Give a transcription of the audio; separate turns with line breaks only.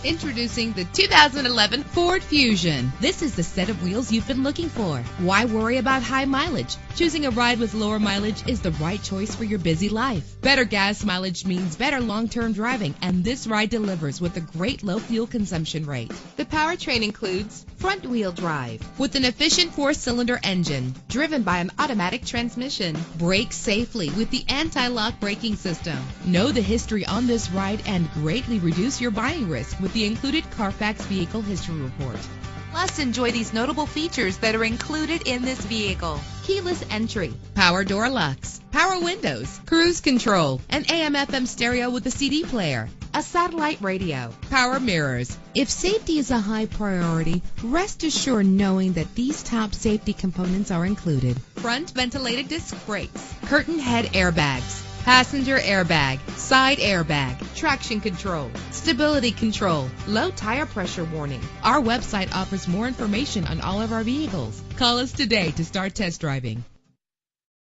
Introducing the 2011 Ford Fusion. This is the set of wheels you've been looking for. Why worry about high mileage? Choosing a ride with lower mileage is the right choice for your busy life. Better gas mileage means better long-term driving, and this ride delivers with a great low fuel consumption rate. The powertrain includes front-wheel drive with an efficient 4-cylinder engine driven by an automatic transmission. Brake safely with the anti-lock braking system. Know the history on this ride and greatly reduce your buying risk with the included Carfax Vehicle History Report. Plus, enjoy these notable features that are included in this vehicle: keyless entry, power door locks, power windows, cruise control, an AM/FM stereo with a CD player, a satellite radio, power mirrors. If safety is a high priority, rest assured knowing that these top safety components are included: front ventilated disc brakes, curtain head airbags, passenger airbag, side airbag, traction control, stability control, low tire pressure warning. Our website offers more information on all of our vehicles. Call us today to start test driving.